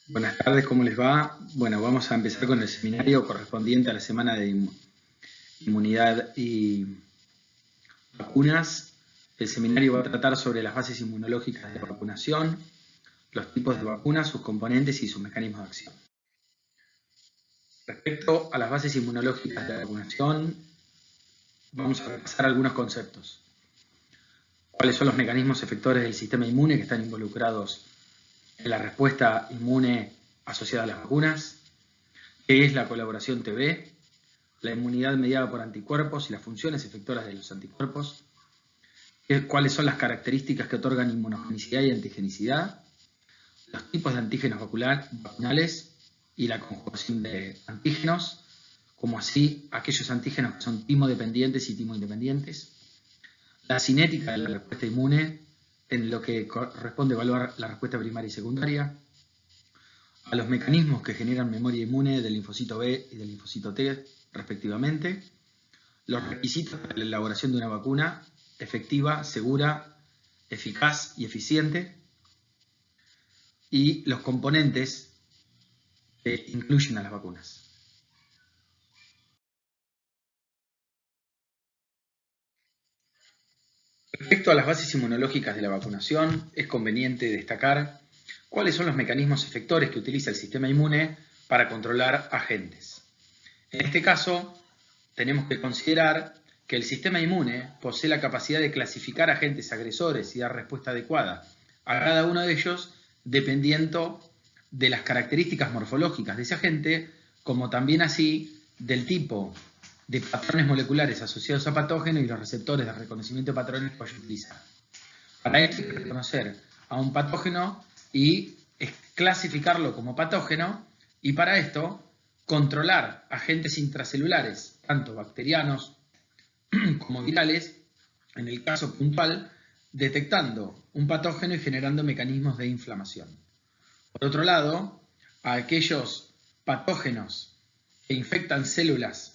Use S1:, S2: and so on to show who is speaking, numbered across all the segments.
S1: Buenas tardes, ¿cómo les va? Bueno, vamos a empezar con el seminario correspondiente a la semana de inmunidad y vacunas. El seminario va a tratar sobre las bases inmunológicas de la vacunación, los tipos de vacunas, sus componentes y sus mecanismos de acción. Respecto a las bases inmunológicas de la vacunación, vamos a repasar algunos conceptos. ¿Cuáles son los mecanismos efectores del sistema inmune que están involucrados en la respuesta inmune asociada a las vacunas? ¿Qué es la colaboración TB? La inmunidad mediada por anticuerpos y las funciones efectoras de los anticuerpos, cuáles son las características que otorgan inmunogenicidad y antigenicidad, los tipos de antígenos vacunales y la conjugación de antígenos, como así aquellos antígenos que son timodependientes y timoindependientes, la cinética de la respuesta inmune, en lo que corresponde evaluar la respuesta primaria y secundaria, a los mecanismos que generan memoria inmune del linfocito B y del linfocito T, respectivamente, los requisitos para la elaboración de una vacuna efectiva, segura, eficaz y eficiente, y los componentes que incluyen a las vacunas. Respecto a las bases inmunológicas de la vacunación, es conveniente destacar cuáles son los mecanismos efectores que utiliza el sistema inmune para controlar agentes. En este caso, tenemos que considerar que el sistema inmune posee la capacidad de clasificar agentes agresores y dar respuesta adecuada a cada uno de ellos dependiendo de las características morfológicas de ese agente, como también así del tipo de patrones moleculares asociados a patógenos y los receptores de reconocimiento de patrones que vaya a utilizar. Para esto hay que reconocer a un patógeno y clasificarlo como patógeno, y para esto controlar agentes intracelulares, tanto bacterianos como virales, en el caso puntual, detectando un patógeno y generando mecanismos de inflamación. Por otro lado, a aquellos patógenos que infectan células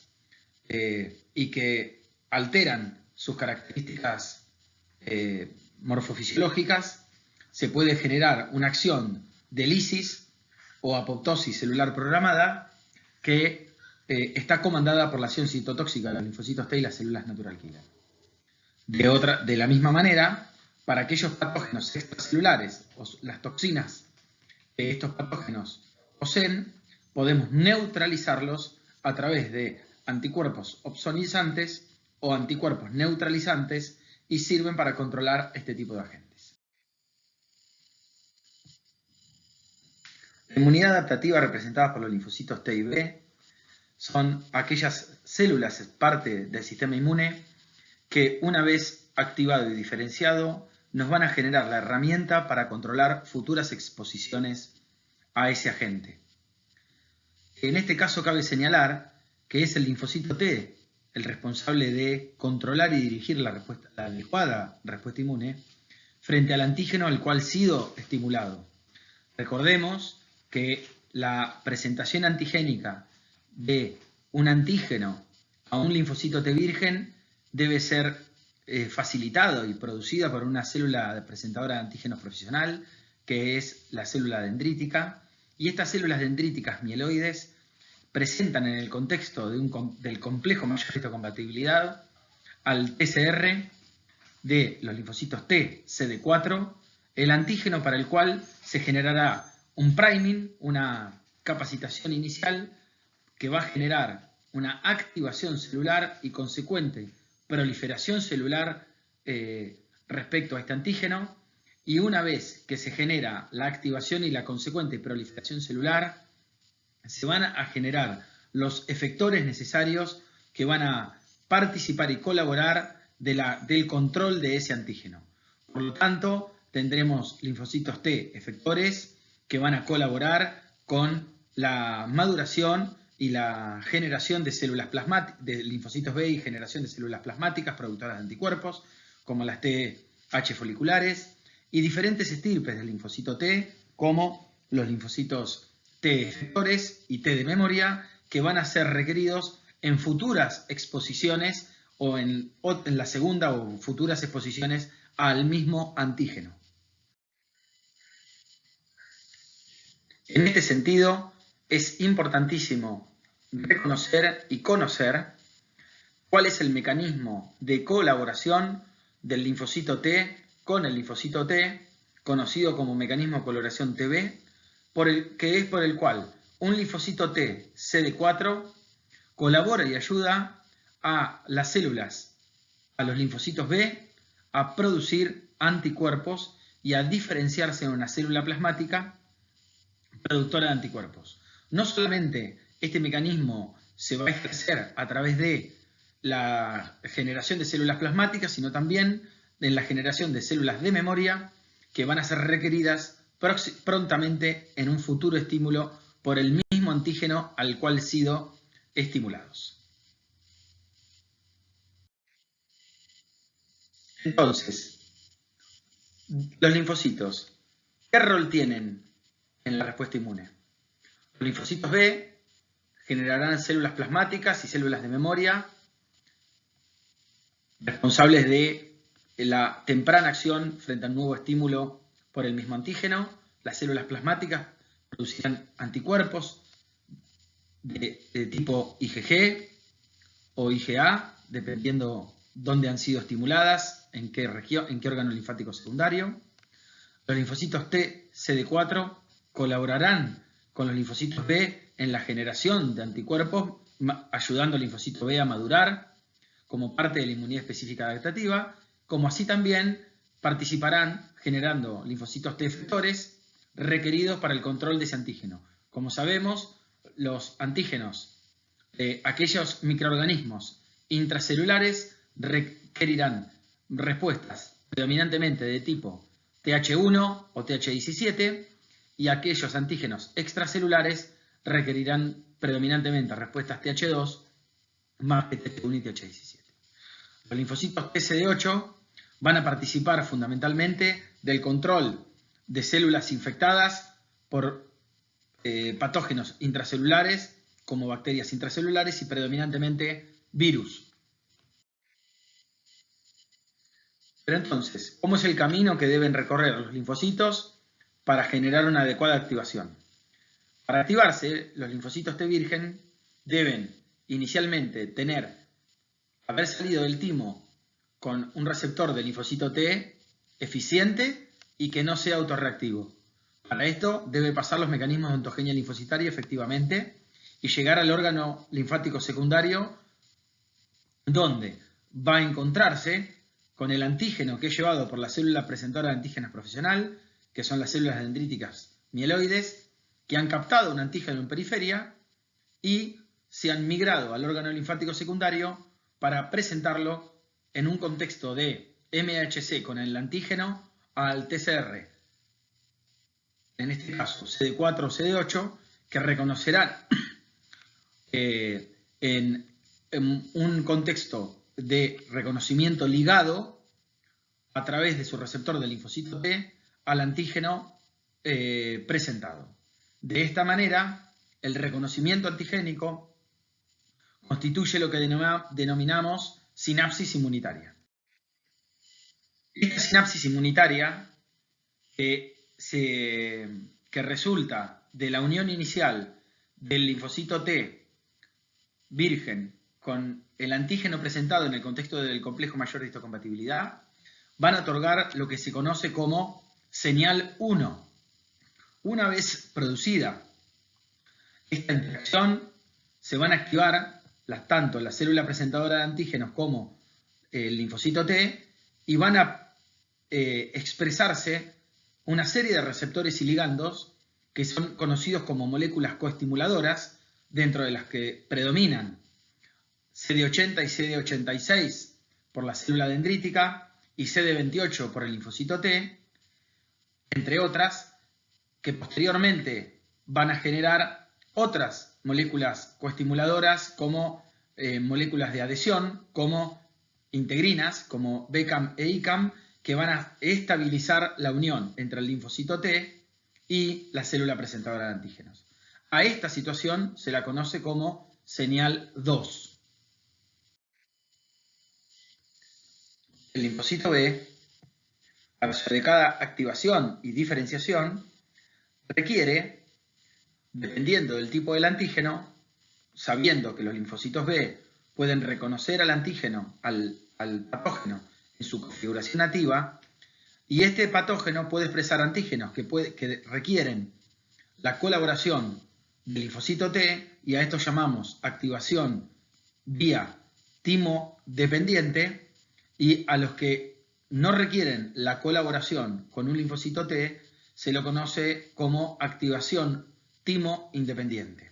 S1: y que alteran sus características morfofisiológicas, se puede generar una acción de lisis o apoptosis celular programada que está comandada por la acción citotóxica de los linfocitos T y las células natural killer. De la misma manera, para aquellos patógenos extracelulares o las toxinas que estos patógenos poseen, podemos neutralizarlos a través de anticuerpos opsonizantes o anticuerpos neutralizantes y sirven para controlar este tipo de agentes. La inmunidad adaptativa representada por los linfocitos T y B son aquellas células, parte del sistema inmune, que una vez activado y diferenciado, nos van a generar la herramienta para controlar futuras exposiciones a ese agente. En este caso cabe señalar que es el linfocito T el responsable de controlar y dirigir la adecuada respuesta inmune frente al antígeno al cual ha sido estimulado. Recordemos que la presentación antigénica de un antígeno a un linfocito T virgen debe ser facilitado y producida por una célula presentadora de antígenos profesional, que es la célula dendrítica, y estas células dendríticas mieloides presentan en el contexto del complejo mayor histocompatibilidad al TCR de los linfocitos T, CD4, el antígeno para el cual se generará un priming, una capacitación inicial que va a generar una activación celular y consecuente proliferación celular respecto a este antígeno, y una vez que se genera la activación y la consecuente proliferación celular, se van a generar los efectores necesarios que van a participar y colaborar del control de ese antígeno. Por lo tanto, tendremos linfocitos T efectores que van a colaborar con la maduración y la generación de células plasmáticas, de linfocitos B y generación de células plasmáticas productoras de anticuerpos, como las TH foliculares, y diferentes estirpes del linfocito T, como los linfocitos T efectores y T de memoria, que van a ser requeridos en futuras exposiciones o en la segunda o futuras exposiciones al mismo antígeno. En este sentido, es importantísimo reconocer y conocer cuál es el mecanismo de colaboración del linfocito T con el linfocito T, conocido como mecanismo de colaboración TB, que es por el cual un linfocito T CD4 colabora y ayuda a las células, a los linfocitos B, a producir anticuerpos y a diferenciarse en una célula plasmática productora de anticuerpos. No solamente este mecanismo se va a ejercer a través de la generación de células plasmáticas, sino también en la generación de células de memoria que van a ser requeridas prontamente en un futuro estímulo por el mismo antígeno al cual han sido estimulados. Entonces, los linfocitos, ¿qué rol tienen en la respuesta inmune? Los linfocitos B generarán células plasmáticas y células de memoria responsables de la temprana acción frente a un nuevo estímulo por el mismo antígeno. Las células plasmáticas producirán anticuerpos de tipo IgG o IgA, dependiendo dónde han sido estimuladas, en qué órgano linfático secundario. Los linfocitos T CD4 colaborarán con los linfocitos B en la generación de anticuerpos, ayudando al linfocito B a madurar como parte de la inmunidad específica adaptativa, como así también participarán generando linfocitos T efectores requeridos para el control de ese antígeno. Como sabemos, los antígenos de aquellos microorganismos intracelulares requerirán respuestas predominantemente de tipo TH1 o TH17 y aquellos antígenos extracelulares requerirán predominantemente respuestas TH2 más TH1 y TH17. Los linfocitos TCD8 van a participar fundamentalmente del control de células infectadas por patógenos intracelulares como bacterias intracelulares y predominantemente virus. Pero entonces, ¿cómo es el camino que deben recorrer los linfocitos para generar una adecuada activación? Para activarse, los linfocitos T virgen deben inicialmente haber salido del timo con un receptor de linfocito T eficiente y que no sea autorreactivo. Para esto debe pasar los mecanismos de ontogenia linfocitaria efectivamente y llegar al órgano linfático secundario, donde va a encontrarse con el antígeno que es llevado por la célula presentora de antígenos profesional, que son las células dendríticas mieloides, que han captado un antígeno en periferia y se han migrado al órgano linfático secundario para presentarlo en un contexto de MHC con el antígeno al TCR, en este caso CD4 o CD8, que reconocerán en un contexto de reconocimiento ligado a través de su receptor del linfocito T al antígeno presentado. De esta manera, el reconocimiento antigénico constituye lo que denominamos sinapsis inmunitaria. Esta sinapsis inmunitaria que resulta de la unión inicial del linfocito T virgen con el antígeno presentado en el contexto del complejo mayor de histocompatibilidad, van a otorgar lo que se conoce como señal 1. Una vez producida esta interacción, se van a activar tanto la célula presentadora de antígenos como el linfocito T y van a expresarse una serie de receptores y ligandos que son conocidos como moléculas coestimuladoras, dentro de las que predominan CD80 y CD86 por la célula dendrítica y CD28 por el linfocito T, entre otras, que posteriormente van a generar otras moléculas coestimuladoras como moléculas de adhesión, como integrinas, como BCAM e ICAM, que van a estabilizar la unión entre el linfocito T y la célula presentadora de antígenos. A esta situación se la conoce como señal 2. El linfocito B, a base de cada activación y diferenciación, requiere dependiendo del tipo del antígeno, sabiendo que los linfocitos B pueden reconocer al antígeno, al patógeno, en su configuración nativa, y este patógeno puede expresar antígenos que requieren la colaboración del linfocito T, y a esto llamamos activación vía timo dependiente, y a los que no requieren la colaboración con un linfocito T se lo conoce como activación timo independiente.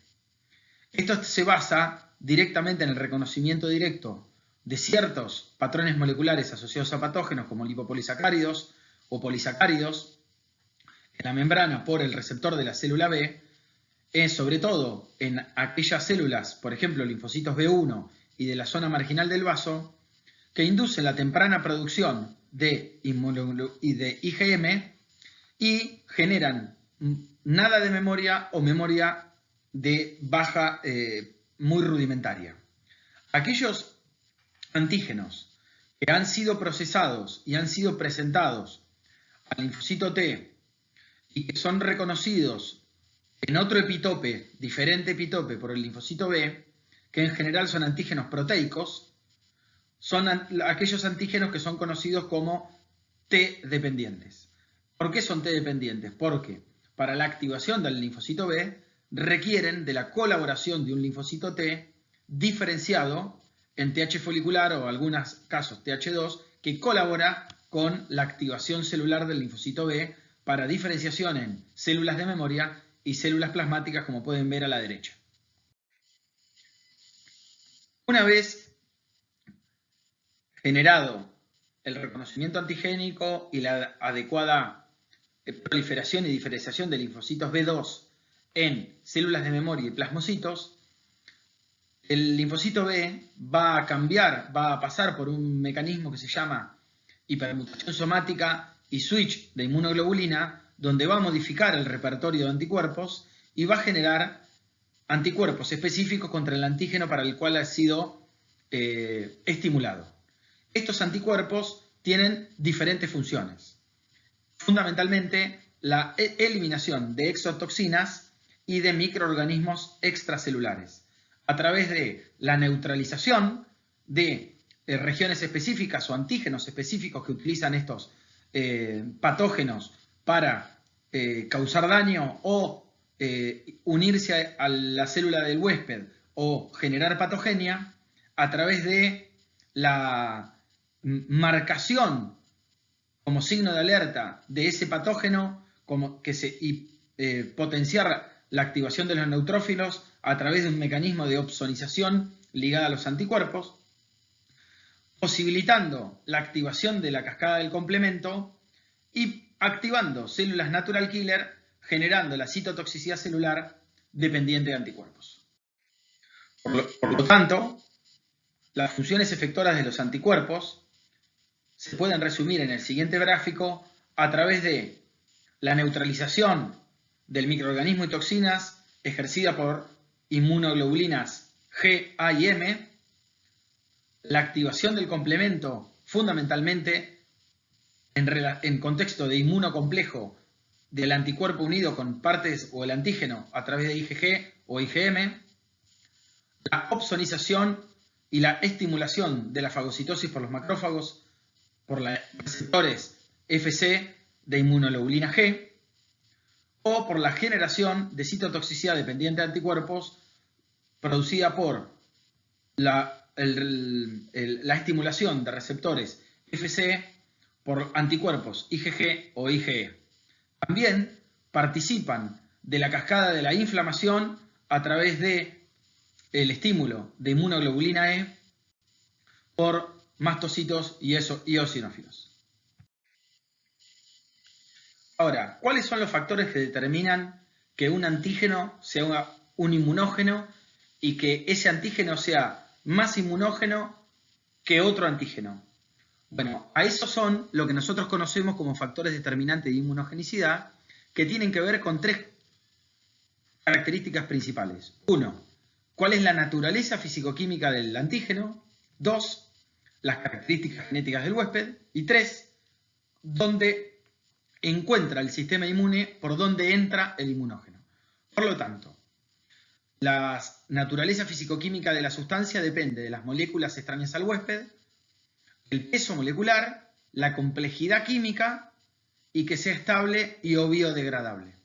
S1: Esto se basa directamente en el reconocimiento directo de ciertos patrones moleculares asociados a patógenos como lipopolisacáridos o polisacáridos en la membrana por el receptor de la célula B, sobre todo en aquellas células, por ejemplo, linfocitos B1 y de la zona marginal del vaso, que inducen la temprana producción de IgM y generan nada de memoria o memoria de baja, muy rudimentaria. Aquellos antígenos que han sido procesados y han sido presentados al linfocito T y que son reconocidos en otro epitope, diferente epitope por el linfocito B, que en general son antígenos proteicos, son aquellos antígenos que son conocidos como T dependientes. ¿Por qué son T dependientes? Porque para la activación del linfocito B requieren de la colaboración de un linfocito T diferenciado en TH folicular o en algunos casos TH2, que colabora con la activación celular del linfocito B para diferenciación en células de memoria y células plasmáticas, como pueden ver a la derecha. Una vez generado el reconocimiento antigénico y la adecuada proliferación y diferenciación de linfocitos B2 en células de memoria y plasmocitos, el linfocito B va a cambiar, va a pasar por un mecanismo que se llama hipermutación somática y switch de inmunoglobulina, donde va a modificar el repertorio de anticuerpos y va a generar anticuerpos específicos contra el antígeno para el cual ha sido estimulado. Estos anticuerpos tienen diferentes funciones. Fundamentalmente, la eliminación de exotoxinas y de microorganismos extracelulares a través de la neutralización de regiones específicas o antígenos específicos que utilizan estos patógenos para causar daño o unirse a la célula del huésped o generar patogenia, a través de la marcación como signo de alerta de ese patógeno, potenciar la activación de los neutrófilos a través de un mecanismo de opsonización ligada a los anticuerpos, posibilitando la activación de la cascada del complemento y activando células natural killer, generando la citotoxicidad celular dependiente de anticuerpos. Por lo tanto, las funciones efectoras de los anticuerpos se pueden resumir en el siguiente gráfico a través de la neutralización del microorganismo y toxinas ejercida por inmunoglobulinas G, A y M, la activación del complemento fundamentalmente en contexto de inmunocomplejo del anticuerpo unido con partes o el antígeno a través de IgG o IgM, la opsonización y la estimulación de la fagocitosis por los macrófagos por los receptores Fc de inmunoglobulina G, o por la generación de citotoxicidad dependiente de anticuerpos producida por la estimulación de receptores Fc por anticuerpos IgG o IgE. También participan de la cascada de la inflamación a través de el estímulo de inmunoglobulina E por mastocitos y eosinófilos. Ahora, ¿cuáles son los factores que determinan que un antígeno sea un inmunógeno y que ese antígeno sea más inmunógeno que otro antígeno? Bueno, a eso son lo que nosotros conocemos como factores determinantes de inmunogenicidad, que tienen que ver con tres características principales. 1. ¿Cuál es la naturaleza fisicoquímica del antígeno? 2. Las características genéticas del huésped. Y 3. ¿Dónde encuentra el sistema inmune, por dónde entra el inmunógeno? Por lo tanto, la naturaleza físico-química de la sustancia depende de las moléculas extrañas al huésped, el peso molecular, la complejidad química y que sea estable y o biodegradable.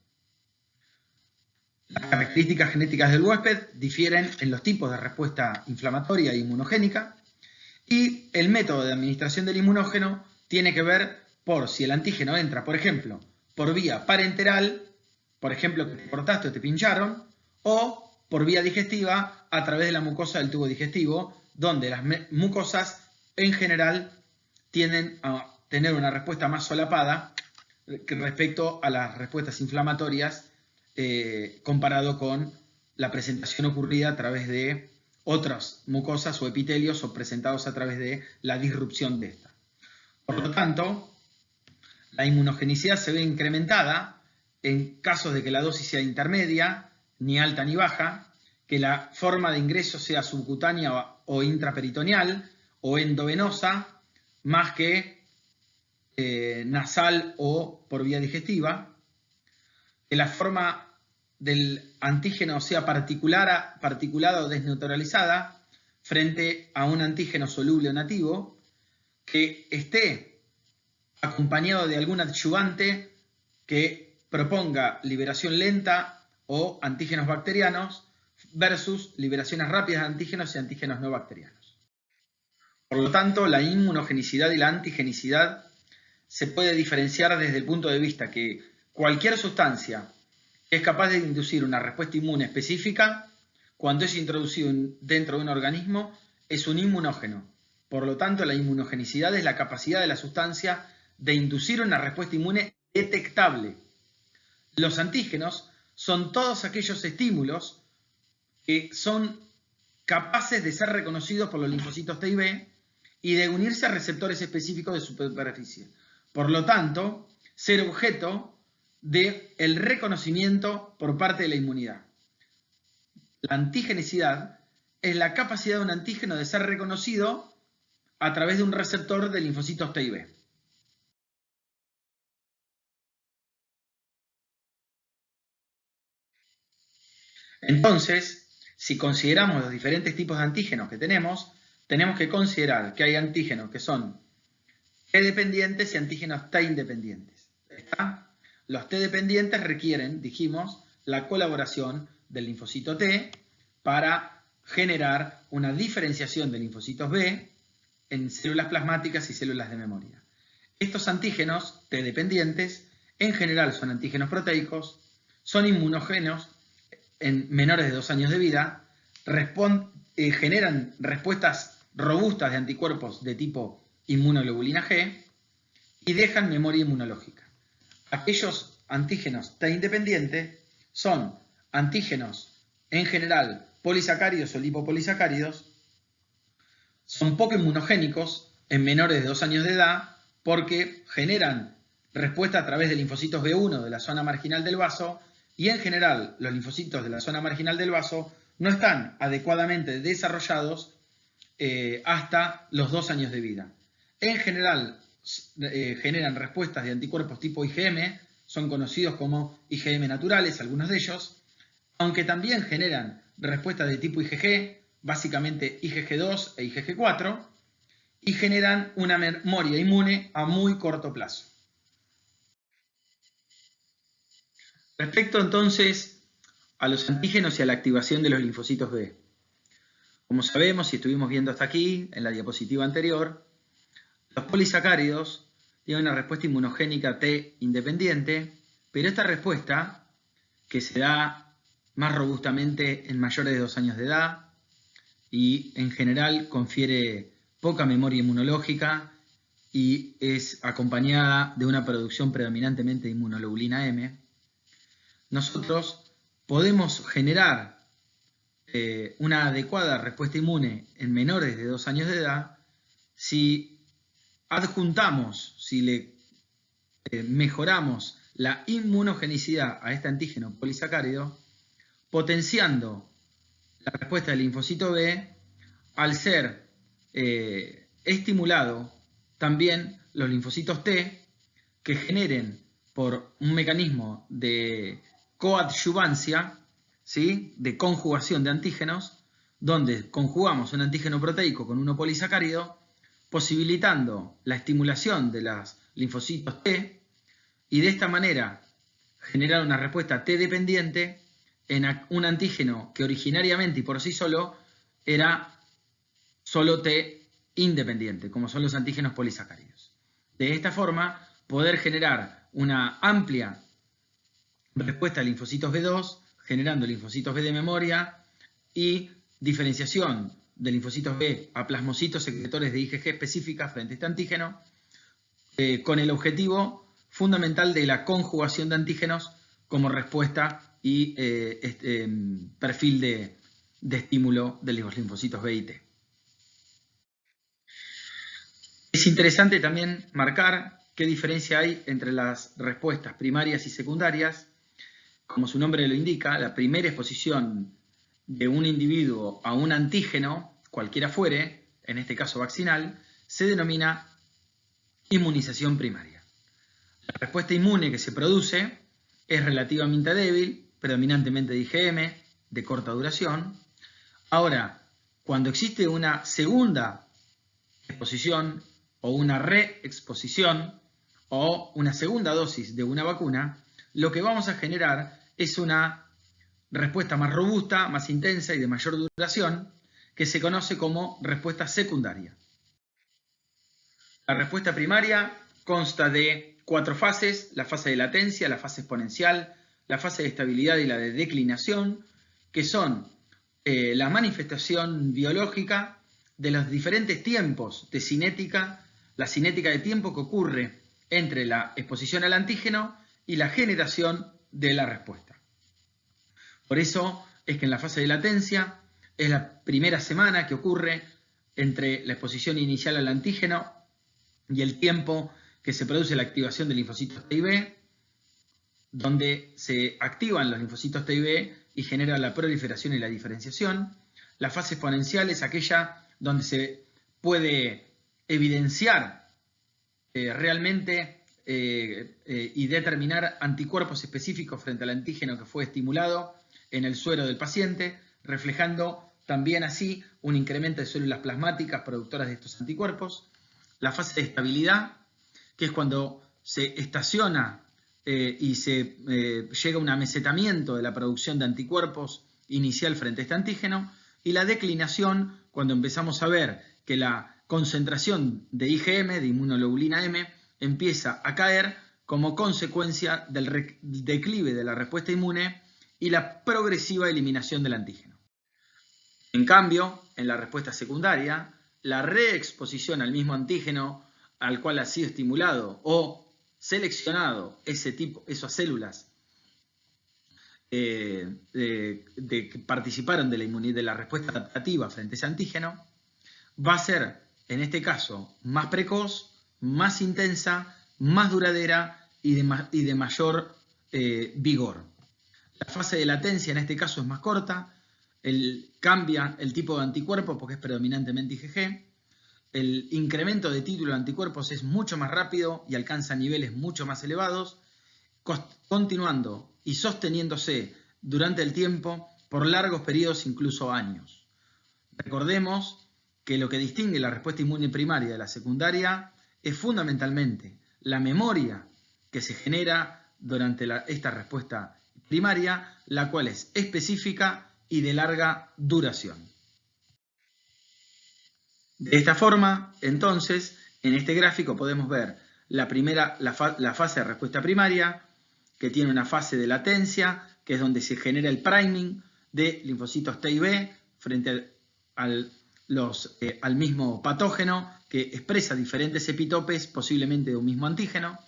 S1: Las características genéticas del huésped difieren en los tipos de respuesta inflamatoria e inmunogénica, y el método de administración del inmunógeno tiene que ver por si el antígeno entra, por ejemplo, por vía parenteral, por ejemplo, que te cortaste o te pincharon, o por vía digestiva a través de la mucosa del tubo digestivo, donde las mucosas en general tienden a tener una respuesta más solapada respecto a las respuestas inflamatorias comparado con la presentación ocurrida a través de otras mucosas o epitelios o presentados a través de la disrupción de esta. Por lo tanto, la inmunogenicidad se ve incrementada en casos de que la dosis sea intermedia, ni alta ni baja, que la forma de ingreso sea subcutánea o intraperitoneal o endovenosa, más que nasal o por vía digestiva, que la forma del antígeno sea particulada o desneutralizada frente a un antígeno soluble o nativo, que esté acompañado de algún adyuvante que proponga liberación lenta o antígenos bacterianos versus liberaciones rápidas de antígenos y antígenos no bacterianos. Por lo tanto, la inmunogenicidad y la antigenicidad se puede diferenciar desde el punto de vista que cualquier sustancia es capaz de inducir una respuesta inmune específica, cuando es introducido dentro de un organismo, es un inmunógeno. Por lo tanto, la inmunogenicidad es la capacidad de la sustancia de inducir una respuesta inmune detectable. Los antígenos son todos aquellos estímulos que son capaces de ser reconocidos por los linfocitos T y B y de unirse a receptores específicos de superficie. Por lo tanto, ser objeto del reconocimiento por parte de la inmunidad. La antigenicidad es la capacidad de un antígeno de ser reconocido a través de un receptor de linfocitos T y B. Entonces, si consideramos los diferentes tipos de antígenos que tenemos que considerar que hay antígenos que son T-dependientes y antígenos T-independientes. ¿Está? Los T-dependientes requieren, dijimos, la colaboración del linfocito T para generar una diferenciación de linfocitos B en células plasmáticas y células de memoria. Estos antígenos T-dependientes en general son antígenos proteicos, son inmunógenos en menores de 2 años de vida, generan respuestas robustas de anticuerpos de tipo inmunoglobulina G y dejan memoria inmunológica. Aquellos antígenos T independientes son antígenos en general polisacáridos o lipopolisacáridos, son poco inmunogénicos en menores de 2 años de edad porque generan respuesta a través de linfocitos B1 de la zona marginal del vaso y en general los linfocitos de la zona marginal del vaso no están adecuadamente desarrollados hasta los 2 años de vida. En general generan respuestas de anticuerpos tipo IgM, son conocidos como IgM naturales, algunos de ellos, aunque también generan respuestas de tipo IgG, básicamente IgG2 e IgG4, y generan una memoria inmune a muy corto plazo. Respecto entonces a los antígenos y a la activación de los linfocitos B. Como sabemos y estuvimos viendo hasta aquí, en la diapositiva anterior, los polisacáridos tienen una respuesta inmunogénica T independiente, pero esta respuesta, que se da más robustamente en mayores de 2 años de edad y en general confiere poca memoria inmunológica y es acompañada de una producción predominantemente de inmunoglobulina M, nosotros podemos generar una adecuada respuesta inmune en menores de 2 años de edad si adjuntamos, si le mejoramos la inmunogenicidad a este antígeno polisacárido, potenciando la respuesta del linfocito B al ser estimulado también los linfocitos T que generen por un mecanismo de coadyuvancia ¿sí?, de conjugación de antígenos, donde conjugamos un antígeno proteico con uno polisacárido, posibilitando la estimulación de los linfocitos T, y de esta manera generar una respuesta T dependiente en un antígeno que originariamente y por sí solo era solo T independiente, como son los antígenos polisacáridos. De esta forma, poder generar una amplia respuesta a linfocitos B2, generando linfocitos B de memoria y diferenciación de linfocitos B a plasmocitos secretores de IgG específicas frente a este antígeno, con el objetivo fundamental de la conjugación de antígenos como respuesta y perfil de estímulo de los linfocitos B y T. Es interesante también marcar qué diferencia hay entre las respuestas primarias y secundarias. Como su nombre lo indica, la primera exposición de un individuo a un antígeno, cualquiera fuere, en este caso vaccinal, se denomina inmunización primaria. La respuesta inmune que se produce es relativamente débil, predominantemente de IgM, de corta duración. Ahora, cuando existe una segunda exposición o una reexposición o una segunda dosis de una vacuna, lo que vamos a generar es una respuesta más robusta, más intensa y de mayor duración, que se conoce como respuesta secundaria. La respuesta primaria consta de 4 fases: la fase de latencia, la fase exponencial, la fase de estabilidad y la de declinación, que son la manifestación biológica de los diferentes tiempos de cinética, la cinética de tiempo que ocurre entre la exposición al antígeno y la generación de la respuesta. Por eso es que en la fase de latencia es la primera semana que ocurre entre la exposición inicial al antígeno y el tiempo que se produce la activación de linfocitos T y B, donde se activan los linfocitos T y B y genera la proliferación y la diferenciación. La fase exponencial es aquella donde se puede evidenciar realmente y determinar anticuerpos específicos frente al antígeno que fue estimulado en el suero del paciente, reflejando también así un incremento de células plasmáticas productoras de estos anticuerpos. La fase de estabilidad, que es cuando se estaciona y se llega a un amesetamiento de la producción de anticuerpos inicial frente a este antígeno. Y la declinación, cuando empezamos a ver que la concentración de IgM, de inmunoglobulina M, empieza a caer como consecuencia del declive de la respuesta inmune y la progresiva eliminación del antígeno. En cambio, en la respuesta secundaria, la reexposición al mismo antígeno al cual ha sido estimulado o seleccionado esas células que participaron de la respuesta adaptativa frente a ese antígeno, va a ser, en este caso, más precoz, más intensa, más duradera y de mayor vigor. La fase de latencia en este caso es más corta, cambia el tipo de anticuerpo porque es predominantemente IgG, el incremento de título de anticuerpos es mucho más rápido y alcanza niveles mucho más elevados, continuando y sosteniéndose durante el tiempo por largos periodos, incluso años. Recordemos que lo que distingue la respuesta inmune primaria de la secundaria es fundamentalmente la memoria que se genera durante esta respuesta primaria, la cual es específica y de larga duración. De esta forma, entonces, en este gráfico podemos ver la fase de respuesta primaria, que tiene una fase de latencia, que es donde se genera el priming de linfocitos T y B frente al mismo patógeno, que expresa diferentes epitopes, posiblemente de un mismo antígeno.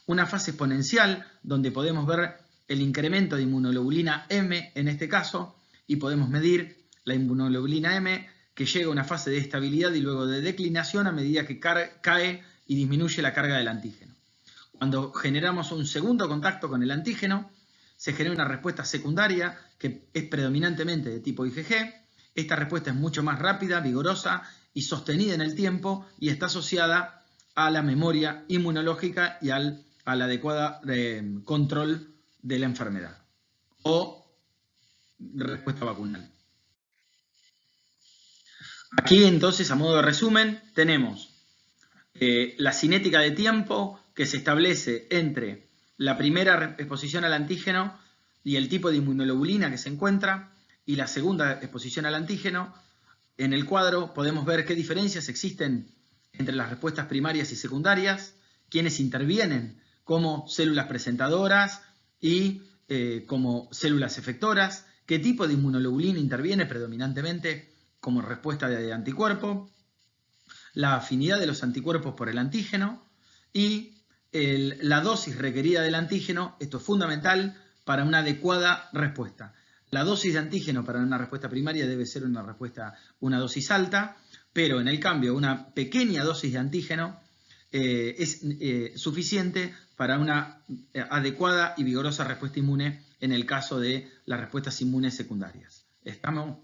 S1: Una fase exponencial, donde podemos ver el incremento de inmunoglobulina M en este caso, y podemos medir la inmunoglobulina M, que llega a una fase de estabilidad y luego de declinación a medida que cae y disminuye la carga del antígeno. Cuando generamos un segundo contacto con el antígeno, se genera una respuesta secundaria que es predominantemente de tipo IgG. Esta respuesta es mucho más rápida, vigorosa y sostenida en el tiempo y está asociada a la memoria inmunológica y al adecuado control de la enfermedad o respuesta vacunal. Aquí entonces, a modo de resumen, tenemos la cinética de tiempo que se establece entre la primera exposición al antígeno y el tipo de inmunoglobulina que se encuentra, y la segunda exposición al antígeno. En el cuadro podemos ver qué diferencias existen entre las respuestas primarias y secundarias, quiénes intervienen como células presentadoras y como células efectoras, qué tipo de inmunoglobulina interviene predominantemente como respuesta de anticuerpo, la afinidad de los anticuerpos por el antígeno y la dosis requerida del antígeno. Esto es fundamental para una adecuada respuesta. La dosis de antígeno para una respuesta primaria debe ser una dosis alta, pero en el cambio una pequeña dosis de antígeno es suficiente para una adecuada y vigorosa respuesta inmune en el caso de las respuestas inmunes secundarias. ¿Estamos?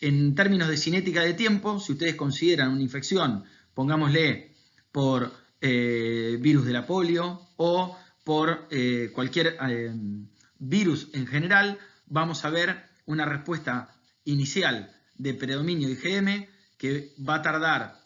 S1: En términos de cinética de tiempo, si ustedes consideran una infección, pongámosle por virus de la polio o por cualquier virus en general, vamos a ver una respuesta inicial de predominio IgM que va a tardar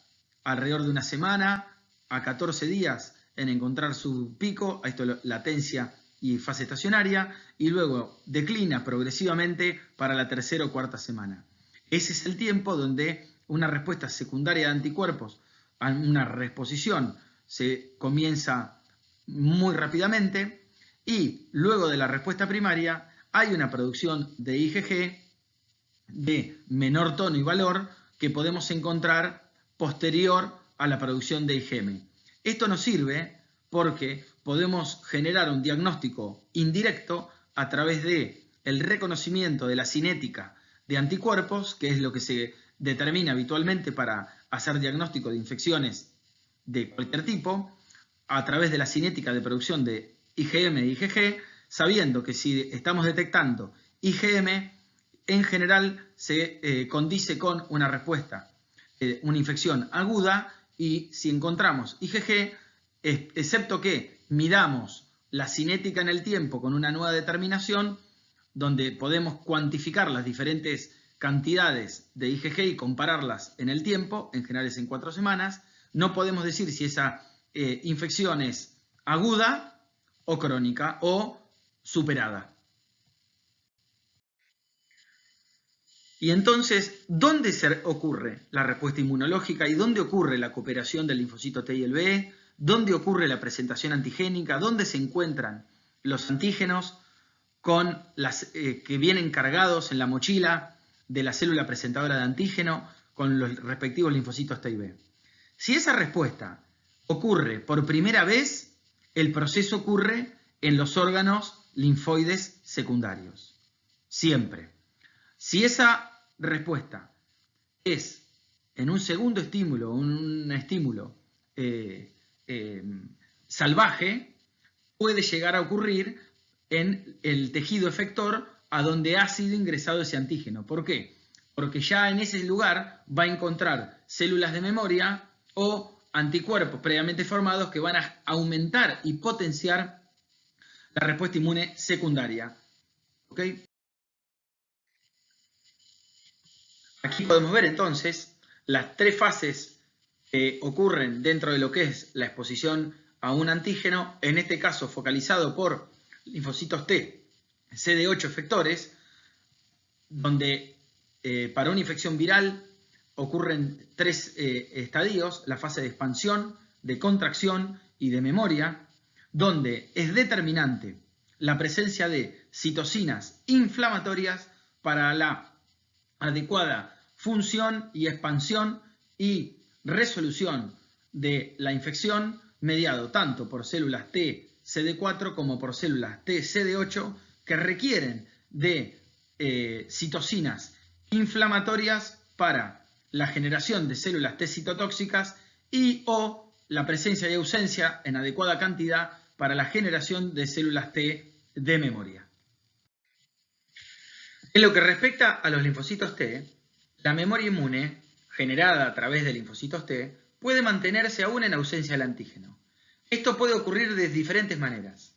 S1: alrededor de una semana a 14 días en encontrar su pico, a esto latencia y fase estacionaria, y luego declina progresivamente para la tercera o cuarta semana. Ese es el tiempo donde una respuesta secundaria de anticuerpos a una reexposición se comienza muy rápidamente, y luego de la respuesta primaria hay una producción de IgG de menor tono y valor que podemos encontrar posterior a la producción de IgM. Esto nos sirve porque podemos generar un diagnóstico indirecto a través de el reconocimiento de la cinética de anticuerpos, que es lo que se determina habitualmente para hacer diagnóstico de infecciones de cualquier tipo, a través de la cinética de producción de IgM e IgG, sabiendo que si estamos detectando IgM, en general se condice con una respuesta, una infección aguda, y si encontramos IgG, excepto que midamos la cinética en el tiempo con una nueva determinación, donde podemos cuantificar las diferentes cantidades de IgG y compararlas en el tiempo, en general es en 4 semanas, no podemos decir si esa infección es aguda o crónica o superada. Y entonces, ¿dónde ocurre la respuesta inmunológica y dónde ocurre la cooperación del linfocito T y el B? ¿Dónde ocurre la presentación antigénica? ¿Dónde se encuentran los antígenos con que vienen cargados en la mochila de la célula presentadora de antígeno con los respectivos linfocitos T y B? Si esa respuesta ocurre por primera vez, el proceso ocurre en los órganos linfoides secundarios. Siempre. Si esa respuesta es en un segundo estímulo, un estímulo salvaje, puede llegar a ocurrir en el tejido efector a donde ha sido ingresado ese antígeno. ¿Por qué? Porque ya en ese lugar va a encontrar células de memoria o anticuerpos previamente formados que van a aumentar y potenciar la respuesta inmune secundaria. ¿Ok? Aquí podemos ver entonces las 3 fases que ocurren dentro de lo que es la exposición a un antígeno, en este caso focalizado por linfocitos T, CD8 efectores, donde para una infección viral ocurren 3 estadios: la fase de expansión, de contracción y de memoria, donde es determinante la presencia de citocinas inflamatorias para la adecuada función y expansión y resolución de la infección, mediado tanto por células T CD4 como por células T CD8 que requieren de citocinas inflamatorias para la generación de células T citotóxicas y o la presencia y ausencia en adecuada cantidad para la generación de células T de memoria. En lo que respecta a los linfocitos T, la memoria inmune generada a través de linfocitos T puede mantenerse aún en ausencia del antígeno. Esto puede ocurrir de diferentes maneras,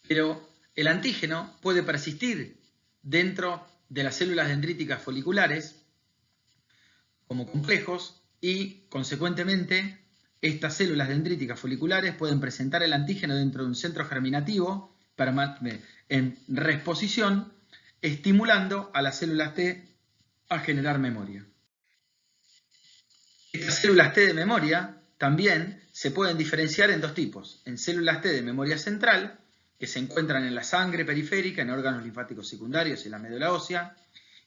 S1: pero el antígeno puede persistir dentro de las células dendríticas foliculares como complejos y, consecuentemente, estas células dendríticas foliculares pueden presentar el antígeno dentro de un centro germinativo en reexposición, estimulando a las células T a generar memoria. Estas células T de memoria también se pueden diferenciar en dos tipos: en células T de memoria central, que se encuentran en la sangre periférica, en órganos linfáticos secundarios y en la médula ósea,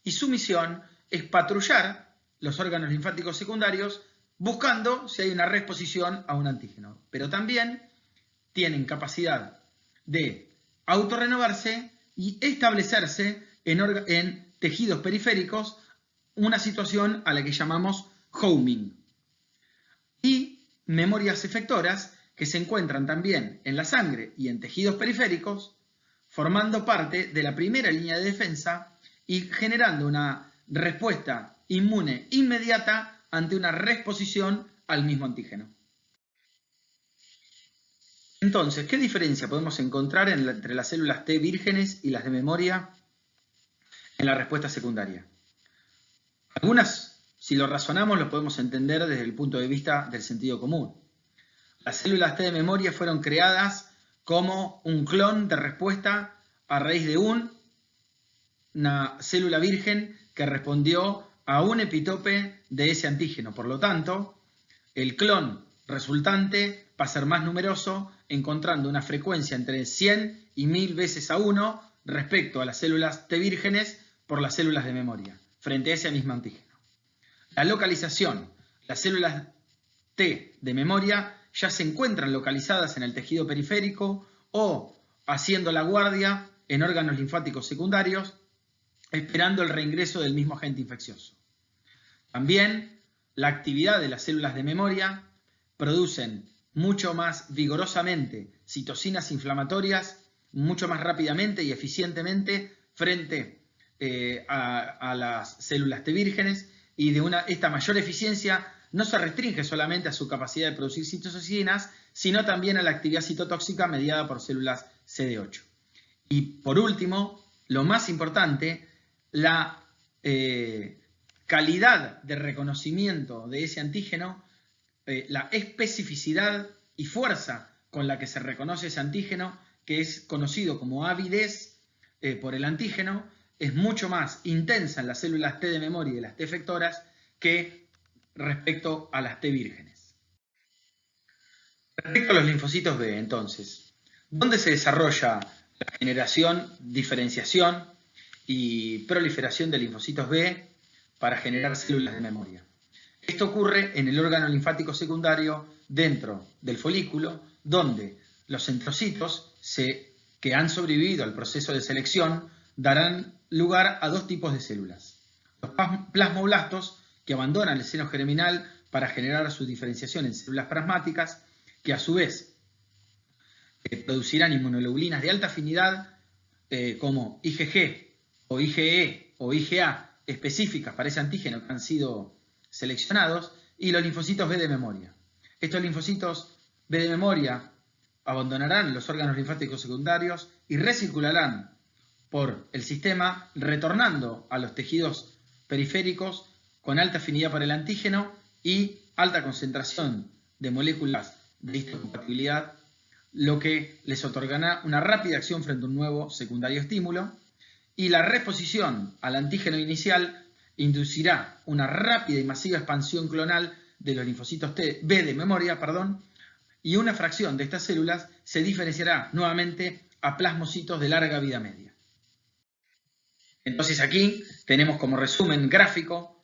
S1: y su misión es patrullar los órganos linfáticos secundarios buscando si hay una reexposición a un antígeno. Pero también tienen capacidad de autorrenovarse y establecerse en tejidos periféricos, una situación a la que llamamos homing. Y memorias efectoras que se encuentran también en la sangre y en tejidos periféricos, formando parte de la primera línea de defensa y generando una respuesta inmune inmediata ante una reexposición al mismo antígeno. Entonces, ¿qué diferencia podemos encontrar entre las células T vírgenes y las de memoria en la respuesta secundaria? Algunas, si lo razonamos, lo podemos entender desde el punto de vista del sentido común. Las células T de memoria fueron creadas como un clon de respuesta a raíz de una célula virgen que respondió a un epitope de ese antígeno. Por lo tanto, el clon resultante va a ser más numeroso, encontrando una frecuencia entre 100 y 1000 veces a 1 respecto a las células T vírgenes por las células de memoria, frente a ese mismo antígeno. La localización, las células T de memoria ya se encuentran localizadas en el tejido periférico o haciendo la guardia en órganos linfáticos secundarios, esperando el reingreso del mismo agente infeccioso. También la actividad de las células de memoria producen mucho más vigorosamente citocinas inflamatorias, mucho más rápidamente y eficientemente frente a las células T vírgenes, y esta mayor eficiencia no se restringe solamente a su capacidad de producir citocinas, sino también a la actividad citotóxica mediada por células CD8. Y por último, lo más importante, la calidad de reconocimiento de ese antígeno, la especificidad y fuerza con la que se reconoce ese antígeno, que es conocido como avidez por el antígeno, es mucho más intensa en las células T de memoria y las T efectoras que respecto a las T vírgenes. Respecto a los linfocitos B, entonces, ¿dónde se desarrolla la generación, diferenciación y proliferación de linfocitos B para generar células de memoria? Esto ocurre en el órgano linfático secundario dentro del folículo, donde los centrocitos que han sobrevivido al proceso de selección darán lugar a dos tipos de células. Los plasmoblastos, que abandonan el seno germinal para generar su diferenciación en células plasmáticas, que a su vez producirán inmunoglobulinas de alta afinidad como IgG o IgE o IgA específicas para ese antígeno que han sido seleccionados, y los linfocitos B de memoria. Estos linfocitos B de memoria abandonarán los órganos linfáticos secundarios y recircularán por el sistema, retornando a los tejidos periféricos con alta afinidad para el antígeno y alta concentración de moléculas de histocompatibilidad, lo que les otorgará una rápida acción frente a un nuevo secundario estímulo, y la reexposición al antígeno inicial inducirá una rápida y masiva expansión clonal de los linfocitos B de memoria, y una fracción de estas células se diferenciará nuevamente a plasmocitos de larga vida media. Entonces aquí tenemos como resumen gráfico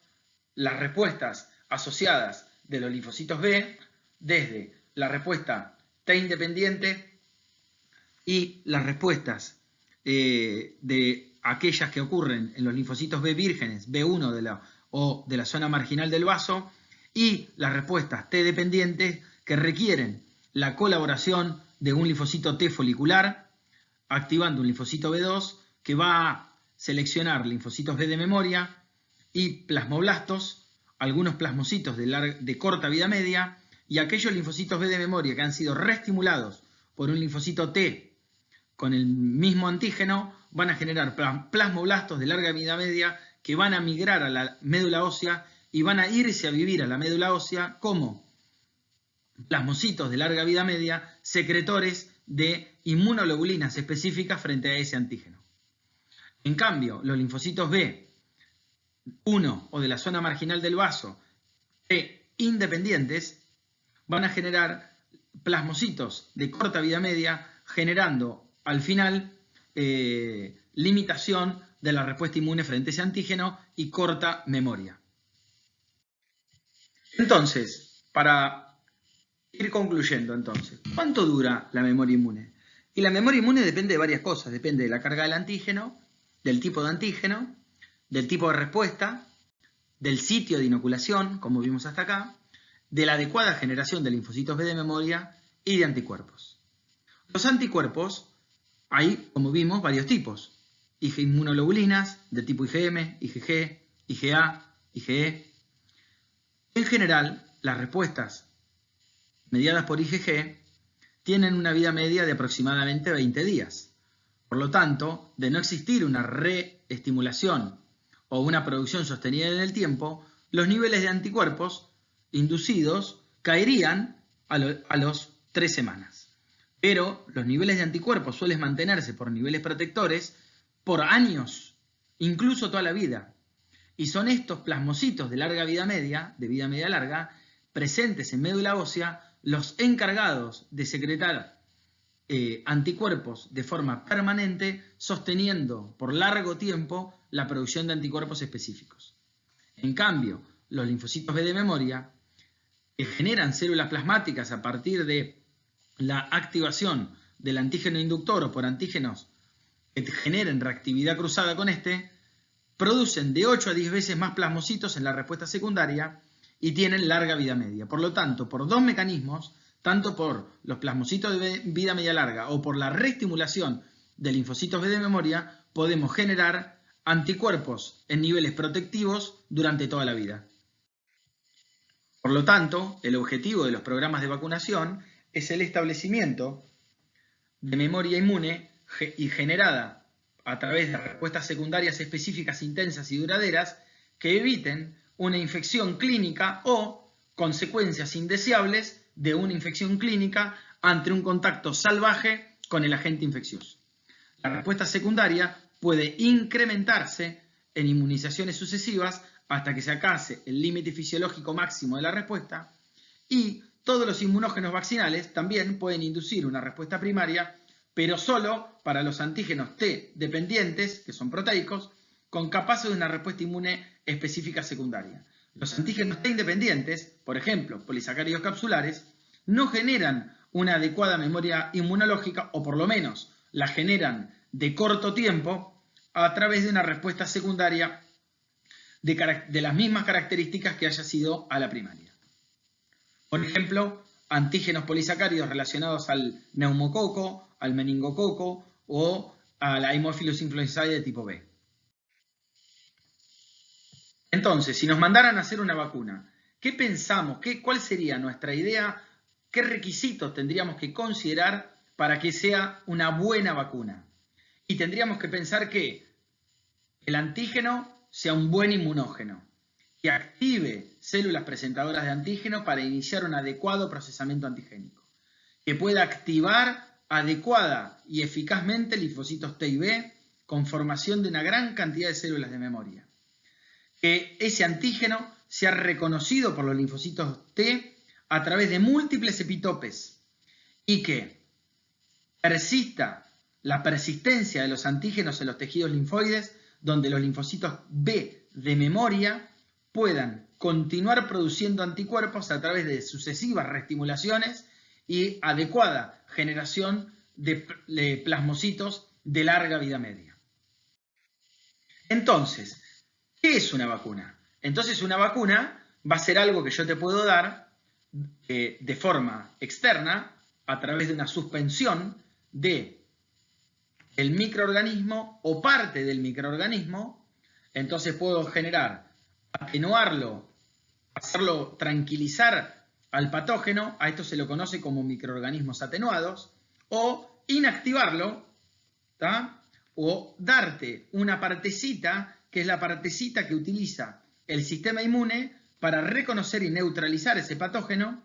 S1: las respuestas asociadas de los linfocitos B, desde la respuesta T independiente y las respuestas de aquellas que ocurren en los linfocitos B vírgenes, B1 o de la zona marginal del vaso, y las respuestas T dependientes que requieren la colaboración de un linfocito T folicular, activando un linfocito B2 que va a seleccionar linfocitos B de memoria y plasmoblastos, algunos plasmocitos de corta vida media, y aquellos linfocitos B de memoria que han sido reestimulados por un linfocito T con el mismo antígeno van a generar plasmoblastos de larga vida media que van a migrar a la médula ósea y van a irse a vivir a la médula ósea como plasmocitos de larga vida media, secretores de inmunoglobulinas específicas frente a ese antígeno. En cambio, los linfocitos B1 o de la zona marginal del vaso, T independientes, van a generar plasmocitos de corta vida media, generando al final limitación de la respuesta inmune frente a ese antígeno y corta memoria. Entonces, para ir concluyendo, ¿cuánto dura la memoria inmune? Y la memoria inmune depende de varias cosas. Depende de la carga del antígeno, del tipo de antígeno, del tipo de respuesta, del sitio de inoculación, como vimos hasta acá, de la adecuada generación de linfocitos B de memoria y de anticuerpos. Los anticuerpos, hay, como vimos, varios tipos. Inmunoglobulinas de tipo IgM, IgG, IgA, IgE. En general, las respuestas mediadas por IgG tienen una vida media de aproximadamente 20 días. Por lo tanto, de no existir una reestimulación o una producción sostenida en el tiempo, los niveles de anticuerpos inducidos caerían a los 3 semanas. Pero los niveles de anticuerpos suelen mantenerse por niveles protectores por años, incluso toda la vida. Y son estos plasmocitos de larga vida media, de vida media larga, presentes en médula ósea, los encargados de secretar anticuerpos de forma permanente, sosteniendo por largo tiempo la producción de anticuerpos específicos. En cambio, los linfocitos B de memoria, que generan células plasmáticas a partir de la activación del antígeno inductor o por antígenos que generen reactividad cruzada con este, producen de 8 a 10 veces más plasmocitos en la respuesta secundaria y tienen larga vida media. Por lo tanto, por dos mecanismos, tanto por los plasmocitos de vida media larga o por la reestimulación de linfocitos B de memoria, podemos generar anticuerpos en niveles protectivos durante toda la vida. Por lo tanto, el objetivo de los programas de vacunación es el establecimiento de memoria inmune y generada a través de respuestas secundarias específicas, intensas y duraderas que eviten una infección clínica o consecuencias indeseables de una infección clínica ante un contacto salvaje con el agente infeccioso. La respuesta secundaria puede incrementarse en inmunizaciones sucesivas hasta que se alcance el límite fisiológico máximo de la respuesta, y todos los inmunógenos vaccinales también pueden inducir una respuesta primaria, pero solo para los antígenos T dependientes, que son proteicos, con capaces de una respuesta inmune específica secundaria. Los antígenos T independientes, por ejemplo, polisacáridos capsulares, no generan una adecuada memoria inmunológica, o por lo menos la generan de corto tiempo a través de una respuesta secundaria de las mismas características que haya sido a la primaria. Por ejemplo, antígenos polisacáridos relacionados al neumococo, al meningococo o a la Haemophilus influenzae de tipo B. Entonces, si nos mandaran a hacer una vacuna, ¿qué pensamos? ¿Cuál sería nuestra idea? ¿Qué requisitos tendríamos que considerar para que sea una buena vacuna? Y tendríamos que pensar que el antígeno sea un buen inmunógeno, que active células presentadoras de antígeno para iniciar un adecuado procesamiento antigénico, que pueda activar adecuada y eficazmente linfocitos T y B con formación de una gran cantidad de células de memoria, que ese antígeno sea reconocido por los linfocitos T a través de múltiples epitopes y que persista la persistencia de los antígenos en los tejidos linfoides, donde los linfocitos B de memoria puedan continuar produciendo anticuerpos a través de sucesivas reestimulaciones y adecuada generación de plasmocitos de larga vida media. Entonces, ¿qué es una vacuna? Entonces, una vacuna va a ser algo que yo te puedo dar de forma externa a través de una suspensión del microorganismo o parte del microorganismo. Entonces puedo generar, atenuarlo, hacerlo tranquilizar al patógeno, a esto se lo conoce como microorganismos atenuados, o inactivarlo, ¿tá? o darte una partecita, que es la partecita que utiliza el sistema inmune para reconocer y neutralizar ese patógeno.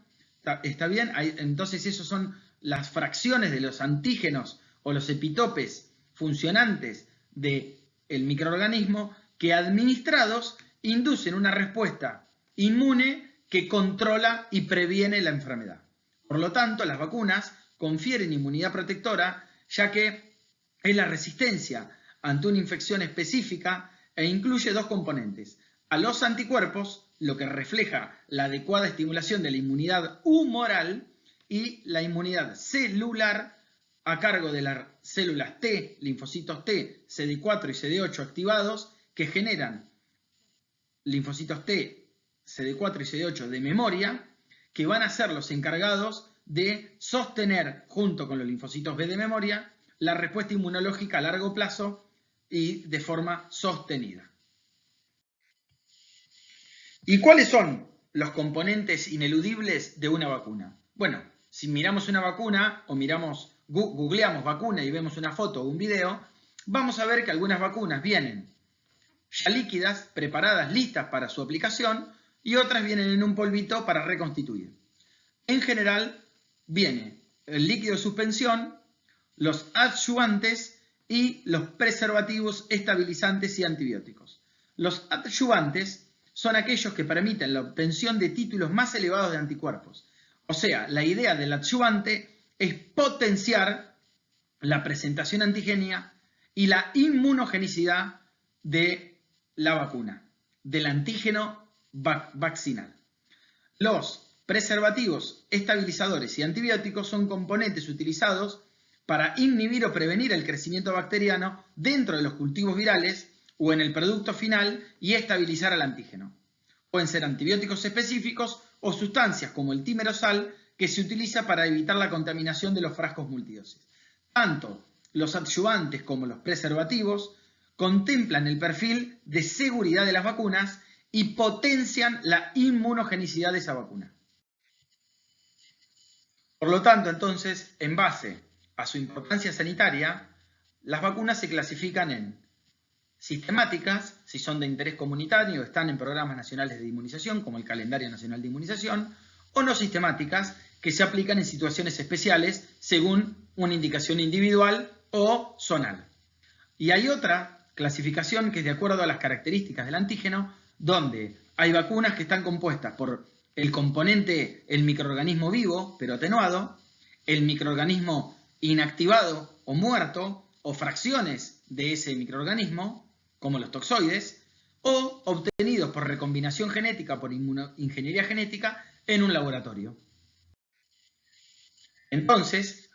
S1: ¿Está bien? Entonces, esas son las fracciones de los antígenos o los epitopes funcionantes del microorganismo que, administrados, inducen una respuesta inmune que controla y previene la enfermedad. Por lo tanto, las vacunas confieren inmunidad protectora, ya que es la resistencia ante una infección específica e incluye dos componentes: a los anticuerpos, lo que refleja la adecuada estimulación de la inmunidad humoral, y la inmunidad celular, a cargo de las células T, linfocitos T, CD4 y CD8 activados, que generan linfocitos T, CD4 y CD8 de memoria, que van a ser los encargados de sostener, junto con los linfocitos B de memoria, la respuesta inmunológica a largo plazo y de forma sostenida. ¿Y cuáles son los componentes ineludibles de una vacuna? Bueno, si miramos una vacuna o googleamos vacuna y vemos una foto o un video, vamos a ver que algunas vacunas vienen ya líquidas, preparadas, listas para su aplicación, y otras vienen en un polvito para reconstituir. En general, viene el líquido de suspensión, los adyuvantes y los preservativos, estabilizantes y antibióticos. Los adyuvantes son aquellos que permiten la obtención de títulos más elevados de anticuerpos. O sea, la idea del adyuvante es potenciar la presentación antigénica y la inmunogenicidad de la vacuna, del antígeno vaccinal. Los preservativos, estabilizadores y antibióticos son componentes utilizados para inhibir o prevenir el crecimiento bacteriano dentro de los cultivos virales o en el producto final y estabilizar al antígeno. Pueden ser antibióticos específicos o sustancias como el timerosal, que se utiliza para evitar la contaminación de los frascos multidosis. Tanto los adyuvantes como los preservativos contemplan el perfil de seguridad de las vacunas y potencian la inmunogenicidad de esa vacuna. Por lo tanto, entonces, en base a su importancia sanitaria, las vacunas se clasifican en sistemáticas, si son de interés comunitario, están en programas nacionales de inmunización, como el Calendario Nacional de Inmunización, o no sistemáticas, que se aplican en situaciones especiales según una indicación individual o zonal. Y hay otra clasificación que es de acuerdo a las características del antígeno, donde hay vacunas que están compuestas por el componente, el microorganismo vivo, pero atenuado, el microorganismo inactivado o muerto, o fracciones de ese microorganismo, como los toxoides, o obtenidos por recombinación genética, por ingeniería genética, en un laboratorio. Entonces,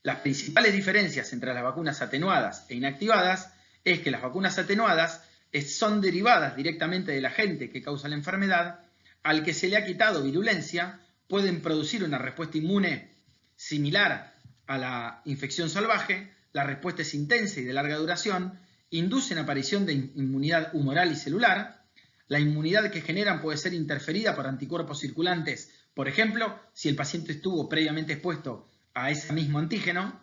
S1: las principales diferencias entre las vacunas atenuadas e inactivadas es que las vacunas atenuadas son derivadas directamente del agente que causa la enfermedad, al que se le ha quitado virulencia, pueden producir una respuesta inmune similar a la infección salvaje, la respuesta es intensa y de larga duración, inducen aparición de inmunidad humoral y celular, la inmunidad que generan puede ser interferida por anticuerpos circulantes, por ejemplo, si el paciente estuvo previamente expuesto a ese mismo antígeno,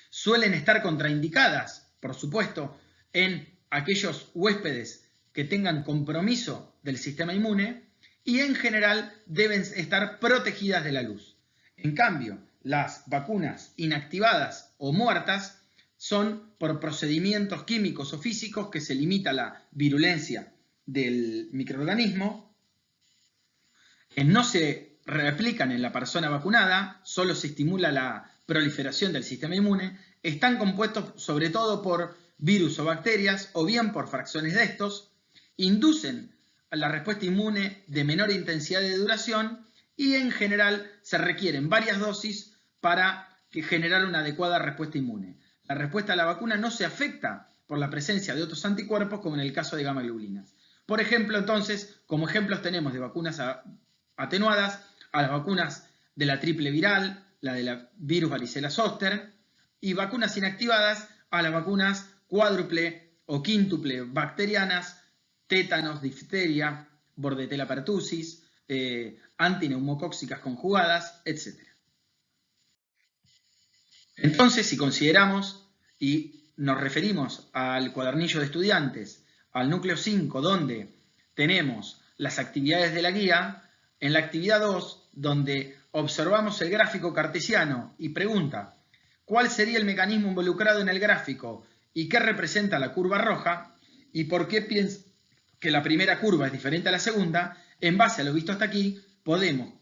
S1: suelen estar contraindicadas, por supuesto, en aquellos huéspedes que tengan compromiso del sistema inmune, y en general deben estar protegidas de la luz. En cambio, las vacunas inactivadas o muertas son por procedimientos químicos o físicos que se limita la virulencia del microorganismo, no se replican en la persona vacunada, solo se estimula la proliferación del sistema inmune, están compuestos sobre todo por virus o bacterias, o bien por fracciones de estos, inducen la respuesta inmune de menor intensidad de duración y en general se requieren varias dosis para generar una adecuada respuesta inmune. La respuesta a la vacuna no se afecta por la presencia de otros anticuerpos, como en el caso de gamma-glubulinas. Por ejemplo, entonces, como ejemplos tenemos de vacunas atenuadas a las vacunas de la triple viral, la de la virus varicela zoster, y vacunas inactivadas a las vacunas cuádruple o quíntuple bacterianas, tétanos, difteria, bordetella pertussis, antineumocóxicas conjugadas, etc. Entonces, si consideramos y nos referimos al cuadernillo de estudiantes, al núcleo 5, donde tenemos las actividades de la guía, en la actividad 2, donde observamos el gráfico cartesiano y pregunta, ¿cuál sería el mecanismo involucrado en el gráfico y qué representa la curva roja? ¿Y por qué piensa que la primera curva es diferente a la segunda? En base a lo visto hasta aquí, podemos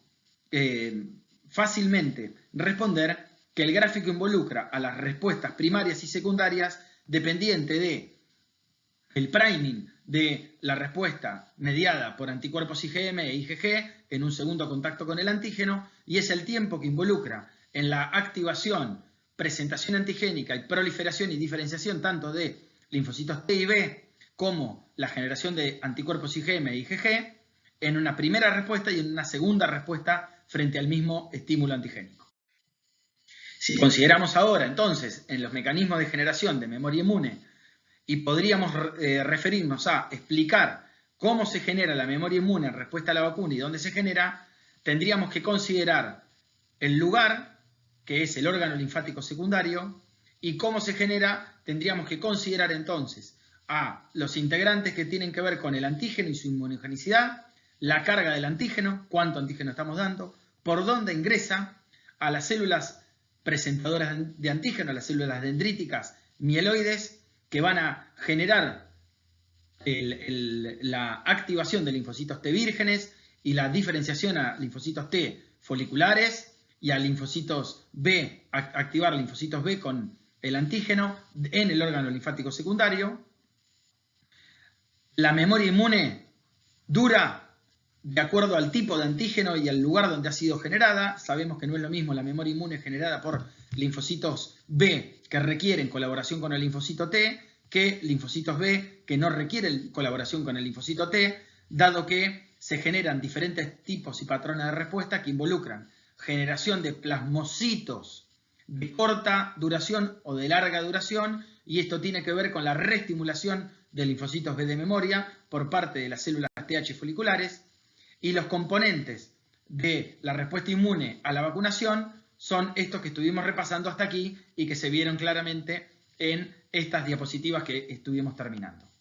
S1: fácilmente responder que el gráfico involucra a las respuestas primarias y secundarias dependiente de el priming de la respuesta mediada por anticuerpos IgM e IgG en un segundo contacto con el antígeno, y es el tiempo que involucra en la activación, presentación antigénica y proliferación y diferenciación tanto de linfocitos T y B como la generación de anticuerpos IgM e IgG en una primera respuesta y en una segunda respuesta frente al mismo estímulo antigénico. Si consideramos ahora entonces en los mecanismos de generación de memoria inmune y podríamos referirnos a explicar cómo se genera la memoria inmune en respuesta a la vacuna y dónde se genera, tendríamos que considerar el lugar, que es el órgano linfático secundario, y cómo se genera, tendríamos que considerar entonces a los integrantes que tienen que ver con el antígeno y su inmunogenicidad, la carga del antígeno, cuánto antígeno estamos dando, por dónde ingresa, a las células presentadoras de antígeno, las células dendríticas mieloides, que van a generar la activación de linfocitos T vírgenes y la diferenciación a linfocitos T foliculares y a linfocitos B, activar linfocitos B con el antígeno en el órgano linfático secundario. La memoria inmune dura de acuerdo al tipo de antígeno y al lugar donde ha sido generada. Sabemos que no es lo mismo la memoria inmune generada por linfocitos B que requieren colaboración con el linfocito T que linfocitos B que no requieren colaboración con el linfocito T, dado que se generan diferentes tipos y patrones de respuesta que involucran generación de plasmocitos de corta duración o de larga duración, y esto tiene que ver con la reestimulación de linfocitos B de memoria por parte de las células TH foliculares. Y los componentes de la respuesta inmune a la vacunación son estos que estuvimos repasando hasta aquí y que se vieron claramente en estas diapositivas que estuvimos terminando.